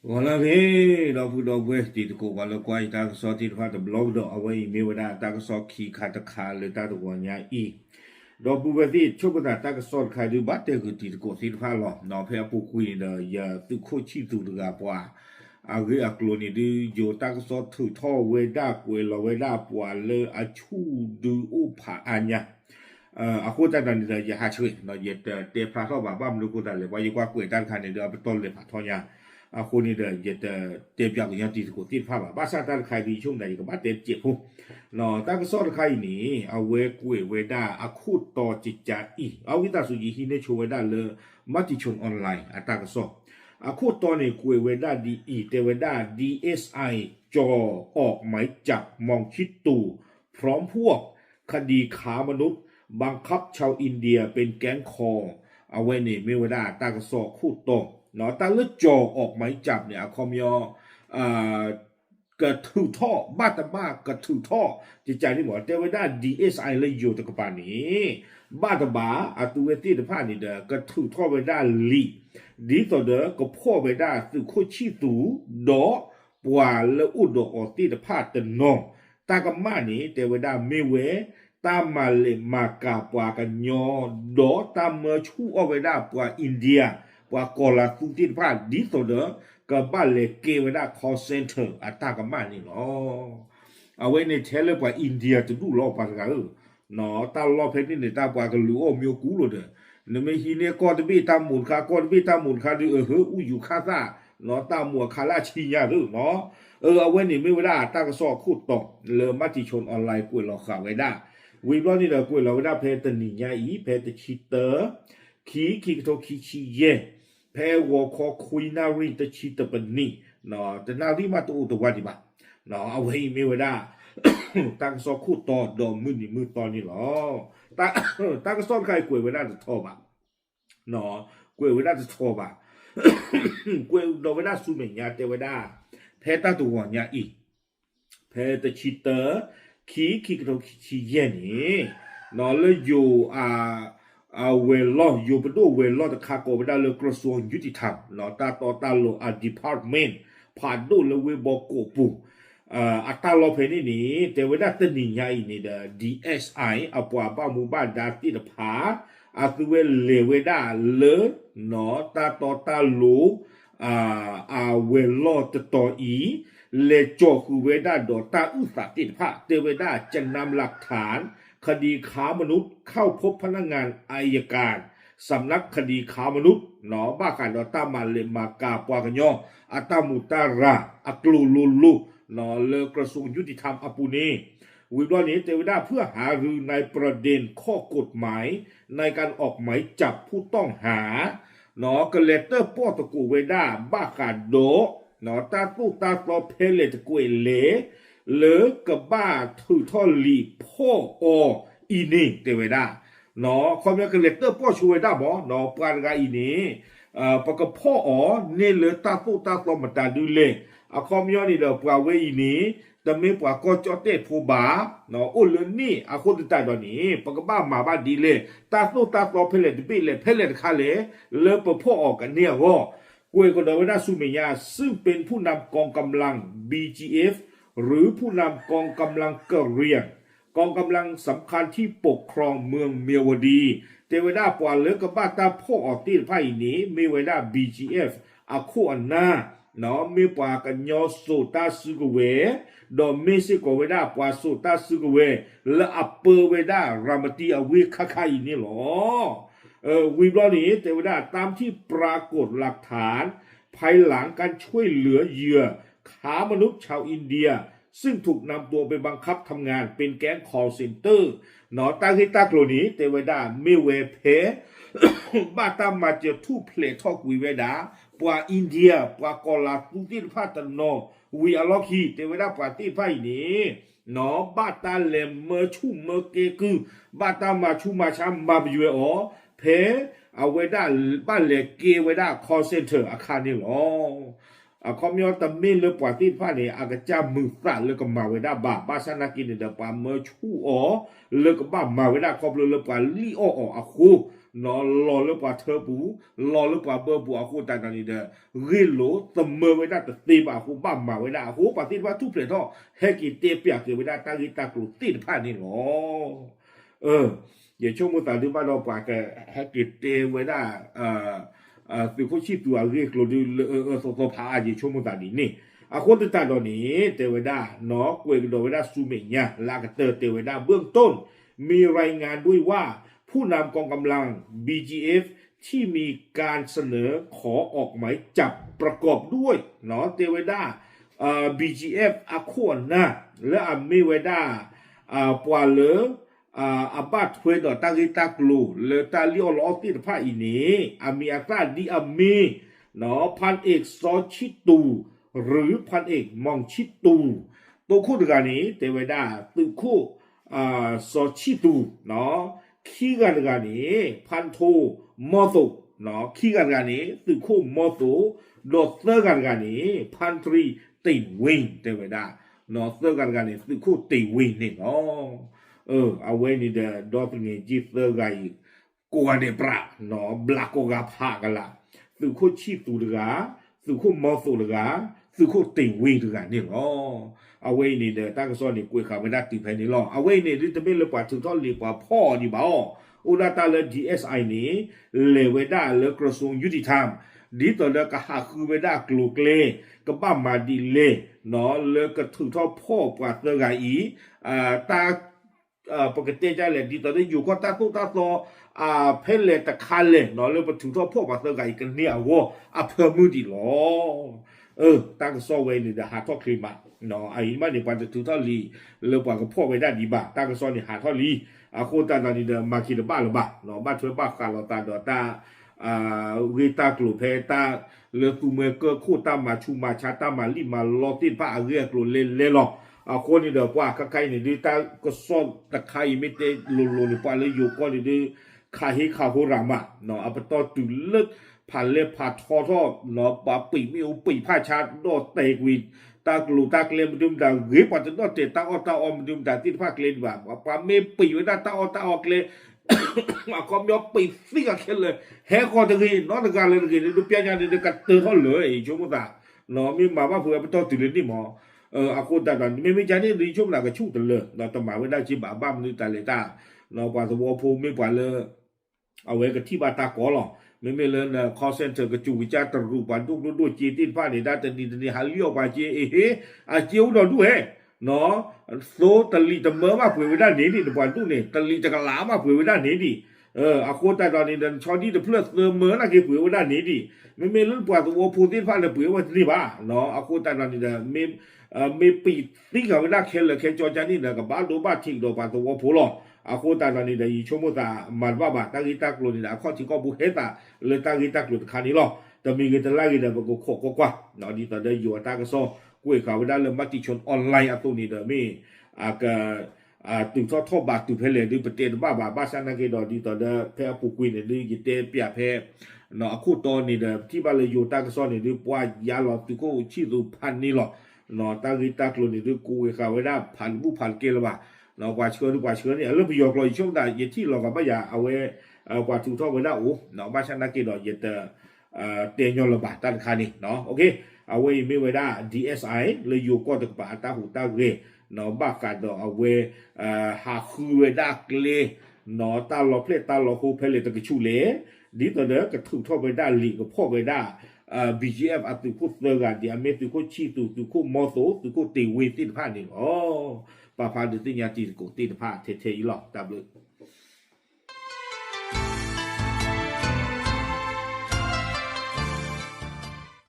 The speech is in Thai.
Wala be dog we ti ko wala kwai ta so ti fa the blog do away me wada ta so ki kha ta kha le ta do nya I do bu we ti chu ko ta so kha du ba te ku ti ko ti fa lo no phe pu ku de ya tu ko chi tu ga pwa a ge a klo ni du yo ta so thu tho we da kwe lo we da pwa le a chu du u pha anya အခုတက်တယ်ရဟာချွေနော်ရတေဖာတော့ဘာမလို့ကိုတယ်လေဘာရကွာကွေတန်ခါနေတော့တော်လေဖာထောညာအခုနေတဲ့ရတေပြောက်ရတီကိုတိဖာပါဘာသာတန်ခိုင်ဒီချုံတယ်ကဘာတေကြည့်ဖို့နော်တကစောတခိုင်နေအဝဲကွေဝဲတာအခုတော်ကြကြဤအဝိတဆူကြီးဟိနေချိုဝဲတာလေမတ်တီချုံအွန်လိုင်းအတကစောအခုတော်နေကွေဝဲတာဒီဤတေဝဲတာ DSI จ่อออกหมายจับมองชิดตูพร้อมพวกคดีค้ามนุษย์บังคับชาวอินเดียเป็นแก๊งคอเอาไว้นี่ไม่ว่าได้ตากระสอบคู่ตรงเนาะตาเลือดจ่อออกหมายจับเนี่ยคอมยอกระถือท่อบ้าตาบ้ากระถือท่อจิตใจนี่หมดแต่ว่าได้ DSI เลยอยู่ตะกปานี้บ้าตาบ้าอาตูเวตี้ตะพานี่เด้อกระถือท่อไปได้ลีดีต่อเด้อก็พ่อไปได้คือโคชีตูดอปวาและอุดดออกที่ตะพาตะนองตากมานี่แต่ว่าได้ไม่เวตามมาเลมากาปวากันยอดอตามเมื่อชูเอาไว้ได้ปวาอินเดียปวากอลาตุติพาดีต่อเด้อกับบ้านเลเกไว้ได้ call center อัตากมานี่เนาะเอาไว้ในเทเลปวาอินเดียจะดูรอปากกันเนาะตารอเพนี่เนี่ยตาปวากันรู้โอมีกูโลเด้อเนี่ยไม่ฮีเนี่ยกอดบีตามหมุนคากอดบีตามหมุนคาดูอูอยู่คาซาเนาะตามมัวคาลาชิญาดูเนาะเอาไว้นี่ไม่เวลาตากระสอบคูดตกเลอมัติชนออนไลน์กวยหลอกข่าวไว้ได้วิบลอนี่เรากวยเราได้เพตนิญาอีเพตชิเตอร์ขีโตขีชีเยเพวอคอคุยนารีตชิตปนีเนาะแต่นารีมาตัวตัวดีบ่เนาะเอาไว้ไม่เวลาตั้งสอบคู่ต่อดอมมือนี่มือตอนนี้หรอตั้งสอบใครกวยเวลาจะทอบ่เนาะกวยเวลาจะทอบ่กวยดอเวลาสุเมญาเตเวลาเพตาตัวญาอีเพตชิเตอร์ขีกระโดดขีเย็นนี่นอเลยอยู่เวลล์อยู่ประตูเวลล์ตะคาโกไปได้เลยกระทรวงยุติธรรมนอตาต่อตาโลdepartment ผ่านดูเลยเวบอกโกปูอัตราโลเพนี่นี่แต่เวลาตนิยายนี่เด้อ DSI อปวาบ้าหมู่บ้านดาติตะผาคือเวเลเวดาเลนอตาต่อตาโลเวลล์ตะต่ออีเลโจคือเวดาดอตาอุสาติภาเตเวดาจะนำหลักฐานคดีค้ามนุษย์เข้าพบพนักงานอัยการสำนักคดีค้ามนุษย์หนอบ้าการดอตามาเลมากาปวากญออัตามุตาราอักลูลูลูหนอเลกระทรวงยุติธรรมอปุเนวิบลอนี้เตเวดาเพื่อหารือในประเด็นข้อกฎหมายในการออกหมายจับผู้ต้องหาหนอกเลเตอร์ปอตะกูเวดาบ้าการโดเนาะตาตู้ตาตอเพเลตะกวยเลหรือกับบ้าถือท่อลีพ่ออีนี่เตเวดาเนาะคอมเมนต์เลเตอร์พ่อช่วยได้บ่เนาะปานกาอีนี่ปกพ่อเนี่ยเหลือตาตู้ตาตอมาตาดูเลยคอมเมนต์นี่เด้อปาเวอีนี่แต่ไม่ปากก็จอเตโพบาเนาะโอเลนี่คนตายตอนนี้ปกบ้ามาบ้าดีเลยตาตู้ตาตอเพเลตบิเลเพเลตคาเลเลปพ่อกันเนี่ยว่ากวยกอดาวนาซูเมียซึ่งเป็นผู้นำกองกำลัง BGF หรือผู้นำกองกำลังกะเหรี่ยงกองกำลังสำคัญที่ปกครองเมืองเมียวดีเทวดาปวาเลือกบ้าตาพ่อออกตีไพ่นี้มีไว้ได้ BGF อาคูอันนาเนาะมีปวากันยอสุตาซึกเวดอมเมซิโกเวดาปวาสุตาซึกเวและอัปเปอร์เวดารามตีอวิคาคายนี่หรอวิบลอนี้เทวดาตามที่ปรากฏหลักฐานภายหลังการช่วยเหลือเหยื่อค้ามนุษย์ชาวอินเดียซึ่งถูกนำตัวไปบังคับทำงานเป็นแก๊ง call center หนอตั้งที่ตากโลนี้เทวดาไม่เวเพบ้าตามมาเจอทุกเพลทอกวิเวดาปว่าอินเดียปว่ากอลาตุติพาตโนวิอลอคีเทวดาปว่าที่ไพ่นี้หนอบ้าตาเลมเมชูเมเกคือบ้าตามาชูมาชามมาบิเวอเพเอาไว้ได้บ้านเล็กเกไว้ได้ call center อาคารนี่หรอคอมยอตมินเลยปว่าที่ผ้าเนี่ยอากาจ้ามือสั่นเลยก็มาไว้ได้บ้าสนากินเดี๋ยวปาเมื่อชูเลยก็บ้ามาไว้ได้ครอบเลยปว่าลีอ้อคู เนาะรอเลือกว่าเธอปูรอเลือกว่าเบอร์ปูอาคูตาตานี่เด้อริโลเสมอไว้ได้แต่ตีบาคูบ้ามาไว้ได้อาคูปฏิวัติทุกเพลทอให้กิเตเปียกไว้ได้ตากิตากลุตีผ่านนี่เนาะอย่าช่วงมุตาดูบ้านเราปากแกให้กิเตไว้ได้ตัวเขาชีพตัวเรียกเราดูสตพาอย่าช่วงมุตาดีนี่อาคนติดตามตอนนี้เตไว้ได้เนาะกวยกระโดดไว้ได้ซูเมียลากระเตอเตไว้ได้เบื้องต้นมีรายงานด้วยว่าผู้นำกองกำลัง BGF ที่มีการเสนอขอออกหมายจับประกอบด้วยเนาะเตไว้ได้BGF อาควรนะและมีไว้ได้ปวาเลอาบัตเพื่อตากิตากลูเลตาลิโอลอติดผ้าอีนี้มีอาตาดีมีเนาะพันเอกซอชิตูหรือพันเอกมองชิตูตัวคู่ด้วยกันนี้เตไว้ได้ตัวคู่ซอชิตูเนาะขี้กันด้วยกันนี้พันโทมอตุเนาะขี้กันด้วยกันนี้ตัวคู่มอตุดอเตอร์กันด้วยกันนี้พันตรีติวิงเตไว้ได้เนาะเตอร์กันด้วยกันนี้ตัวคู่ติวิงนี่เนาะเอาไว้นี่เด้อดอตัวนี้จีเตอร์กันกูกันเนี่ยปะเนาะบลักกูกับพากันละตัวคู่ชิตูด้วยกันตัวคู่มอตุด้วยกันสุขุติวิงด้วยกันนี่อ๋อเอาไว้นี่เด้อตั้งซ้อนนี่กุยข่าวไม่ได้ติดภายในล้อเอาไว้นี่ดิจะไม่เลยกว่าถึงท่อนเรียกว่าพ่อนี่บ่อุดาตาเล DSI นี่เลเวด้าเลกระทรวงยุติธรรมดีต่อเลก็หาคือเวด้ากลูกเลก็บ้ามาดีเลเนาะเลก็ถึงท่อพ่อกว่าเตอร์ไกอีตาปกติใจเลยดีต่อได้อยู่ก็ตาตุ๊ตาโตเพลเลตะคันเลยเนาะเลก็ถึงท่อพ่อกว่าเตอร์ไกอีกันเนี่ยว่าเพิ่มมือดีหรอตั้งโซเวนี่เดหาท่อคลีมาเนาะไอ้มาเนี่ยปันจะถือท่อลีเลือกว่าก็พ่อไว้ได้ดีบ่าตั้งโซนี่หาท่อลีโคตาตอนนี้เดมาคิดบ้าหรือบ่าเนาะบ้านช่วยบ้าการเราตาดอตาเวตากลุ่มเพตาเลือกตัวเมื่อก็คู่ตามมาชูมาชาตามาลีมาลอตินผ้าเรียกลุ่มเล่หรอกคนนี่เดว่าใครนี่ดีตาก็ซ่อนตะไคร้ไม่ได้ลุนี่ปาเลยอยู่ก็นี่ดีขาฮิขาหูรามาเนาะเอาไปต่อตุเลิกผ่านเล็บผ่านทอเนาะปะปีมิวปีผ้าชาโดเตกวินตากลูตากเลมดุมดาเรียบปัจจุบันเตตาอตาอมดุมดาที่ภาคเลนว่าปะเมปีไว้ได้ตาอตาออกเลยก็มีปีฟิกกันเลยเฮคอตะกีนอตะการเลยกีดูเปียญานี่กัดเตอเขาเลยชมตาเนาะมีมาว่าเพื่อไปต่อตุเรนนี่หมออากูตาตอนไม่จานี่รีชมหลักก็ชูตเลยเนาะต่อมาไว้ได้ชิบะบ้ามนี่ตาเลตาเนาะกว่าสวอภูมิกว่าเลยเอาไว้กับที่บาตากอหรอไม่เลยนะคอเซ็นเตอร์ก็จูวิจารตรูปันทุกดูจีตินฟ้านี่ได้แต่นี่ฮัลลิโอปาจีเจียวดอดูเนาะโซตลีตะเมอมาเผยไว้ด้านนี้ดิปันทุกนี่ตลีจะกลามาเผยไว้ด้านนี้ดิอาโคตาตอนนี้เดินชอดี้เดเพลสเมอนะคือเผยไว้ด้านนี้ดิไม่เรื่องปวดตัวพูตินฟ้าเลยเผยไว้ที่บ้าเนาะอาโคตาตอนนี้เดินไม่ปีที่เขาไม่ได้เคลจอจานี่นะกับบ้านดูบ้านทิ้งดูบ้านตัวพูหรออาโคตาตอนนี้เดินชมตามันว่าบ้าตั้งกิตากลุ่นนี่นะข้อที่ก็บุเฮตาเลยตั้งกิตากลุ่นคันนี้หรอแต่มีกิตลากิตาบก็โคกกว่าเนาะดีตอนเดินอยู่ตากโซกุยเขาไม่ได้เลยมัติชนออนไลน์ตัวนี้เดิมมีก็ตึงทอบบาตุเพลดูประเทศบ้าสันนักเกดอดีตอนเดิมแพ้ปุกุยเนี่ยดูกิเตเปียแพ้เนาะคู่ตอนนี้เดิมที่บ้านเลยอยู่ตากโซเนี่ยดูปว่ายาหลอดตุโกชิดูพันนี่หรอเนาะตั้งกิตากลุ่นนี่ดูกุยเขาไม่ได้พันบุพันเกลว่าเนาะกว่าเชื้อเนี่ยเริ่มไปยกลอยช่วงใดยันที่เราก็ไม่อยากเอาไว้กว่าถูกทอดไว้ได้โอ้เนาะบ้านสันนักเกดอยันเตียนยอลบาตันคานี่เนาะโอเคเอาไว้ไม่ไว้ได้ DSI เลยอยู่ก็ตะปาตาหูตาเรเนาะบ้ากันเนาะเอาไว้หาคือไว้ได้เลยเนาะตาลอเพลตาลอคูเพลตะกิชูเลดีต่อเด้อก็ถูกทอดไว้ได้ลีก็พ่อไว้ได้BGF อัตุคุเตอร์กันที่อเมริกาชีตุคุมอโซตุคุตีวีตินผ่านนี่อ๋อปาพาดิติญาติกุตินผ่านเทอีหลอกตามเลย